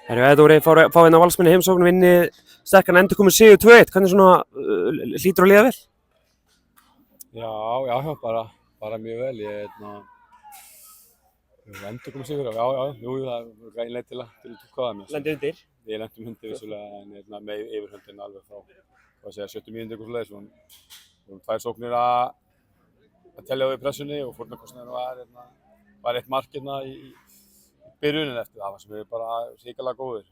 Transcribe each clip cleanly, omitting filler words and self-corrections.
Þetta voru fá hérna Valsmenn í heimsókn og vinni sterkan endurkomin sigur 2-1. Hvernig svona hlýtur að líða vel? Já, bara mjög vel. Endurkomin sigur, jú, það er greinlega til að túlka það með. Lendið undir? Við lendum undir vissulega en með yfirhöndin alveg frá 70 mínútur eitthvað svoleiðis. Við vorum 2 sóknir að telja á í pressunni og fórnarkostnaðurinn var 1 mark hérna í byrjunin eftir það sem við bara hrikalega góðir.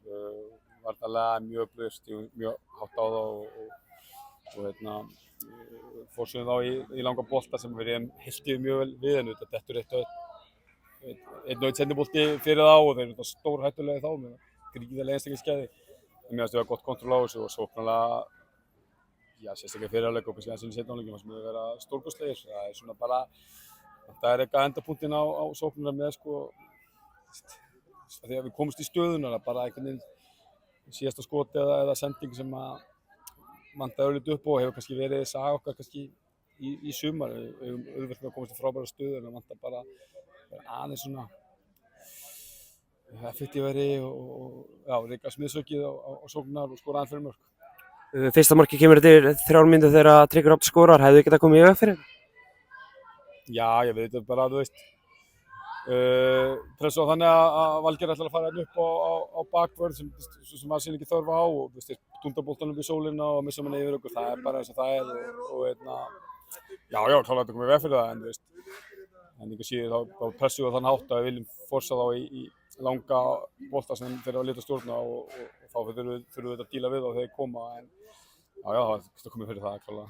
Varnarlega mjög öflugir, mjög hátt á það og fórsögum þá í langa bolta sem við hiltum mjög vel við en þetta dettur einn og einn sendibolti fyrir þá og þeir eru stórhættulegir þá með gríðarlega einstaklingsgæði. Mér fannst við hafa gott kontról á þessu og sóknarlega, sérstaklega fyrir hálfleik og kannski aðeins í seinni hálfleiknum fannst mér vera stórkostlegir. Það er svona bara, þetta er eitthvað endapunktinn á sóknarlega með því að við komumst í stöðuna, bara einhvern veginn síðasta skoti eða sending sem að vantaði örlítið upp og hefur kannski verið saga okkar kannski í sumar. Við höfum auðvelt með að komast í frábæra stöðu en það vantar bara aðeins svona effektífari og reyka smiðsökið á sóknar og skora aðeins fyrir mörk. Fyrsta markið kemur eftir 3 mínútur þegar Tryggvi Rafn skorar. Hefðu þið getað komið í veg fyrir? Já, ég veit bara, þú veist, pressu á þannig að Valgeir ætlar að fara upp á bakvörð sem að sín ekki þörfa á og dunda boltanum upp í sólina og missa manni yfir okkur. Það er bara eins og það er og klálega þetta komið í veg fyrir það en þú veist, en einhver síður þá pressu á þann hátt að við viljum forsa þá í langa bolta sem þeir eru að lita stjórna og þá þurfum við að díla við þá þegar þeir koma en það getur komið fyrir það klálega.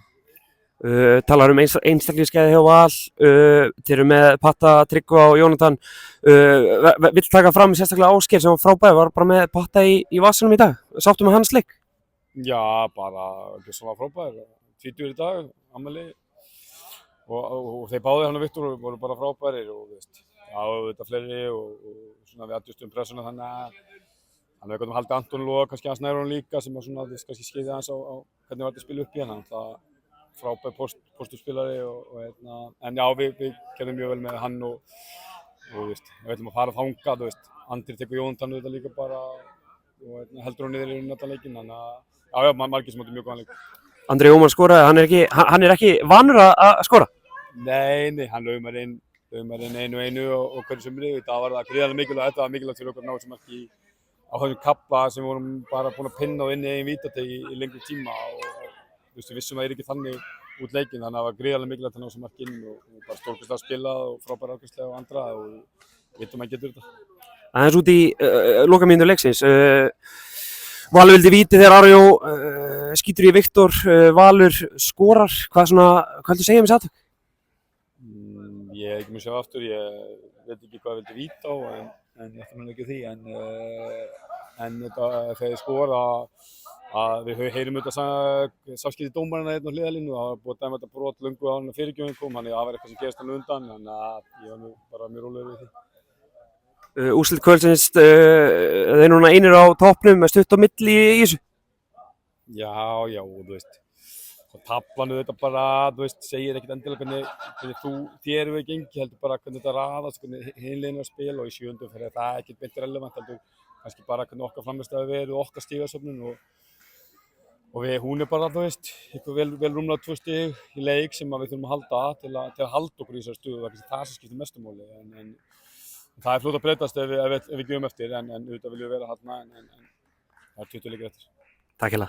Talar einstaklingsgæði hjá Val, þeir eru með Patta, Tryggva og Jónatan. Vill taka fram sérstaklega Ásgeir sem var frábær, var bara með Patta í vasanum í dag. Sáttu með hans leik? Já, bara gjörsamlega frábær. 20 í dag, afmæli og þeir báðir hann og Viktor voru bara frábærir og þetta fleiri og svona við aðjustum pressuna þannig að hann hefði haldið Anton Loga, kannski hans nærun líka sem að svona kannski skeiði hans á hvernig var þetta að spila upp í hann. Frábær pósturspilari en já, við gerðum mjög vel með hann og við ætlum að fara þangað, Andri tekur Jónatan þetta líka bara og heldur hún niður í þetta leikinn, þannig að margir sem áttu mjög góðan leik. Andri Jóman skoraði, hann er ekki vanur að skora? Nei, hann laumar inn 1-1 og hverju sumri, það var það gríðarlega mikilvægt, þetta var mikilvægt fyrir okkur að ná þessu marki á þessum kafla sem við vorum bara búin að pinna og inn í eigin vítateg í lengri tíma og við vissum að það er ekki þannig út leikinn, þannig að það var gríðarlega mikilvægt að ná þessu marki inn og bara stórkostlega spilað og frábæra afgreiðsla og andra og við vitum að hann getur þetta. Aðeins út í lokamínútur leiksins. Valur vildi víti þegar Arjó skýtur í Viktor, Valur skorar. Hvað viltu segja um þessi atvik? Ég hef ekki mjög séð aftur, ég veit ekki hvað vildi víta á en ég ætla mér ekki því en þegar þið skora að við heyrum auðvitað sáskipti dómarana hérna á hliðarlínu og það var búið að dæma þetta brot löngu á hann að fyrirgjöfin kom, þannig að það var eitthvað sem gerist hann undan, þannig að ég var nú bara mjög rólegur við því. Úrslit kvöldsins, þeir núna einir á toppnum með stutt á milli í þessu? Já, þú veist, taflanu þetta bara, segir ekkert endilega hvernig þér hefur gengið, heldur bara hvernig þetta raðast, hvernig hinliðin er að spila og í 7. fyrir það ekkert beint relevant, heldur kannski bara hvernig okkar frammeðstæði verið og okkar stigasöfnun og hún er bara, eitthvað vel rúmlega 2 stig í leik sem við þurfum að halda til að halda okkur í þessari stöðu og það sem skiptir mestu máli en það er fljótt að breytast ef við gefum eftir en auðvitað viljum við vera þarna en það er 20 leikir eftir. Takk hérlega.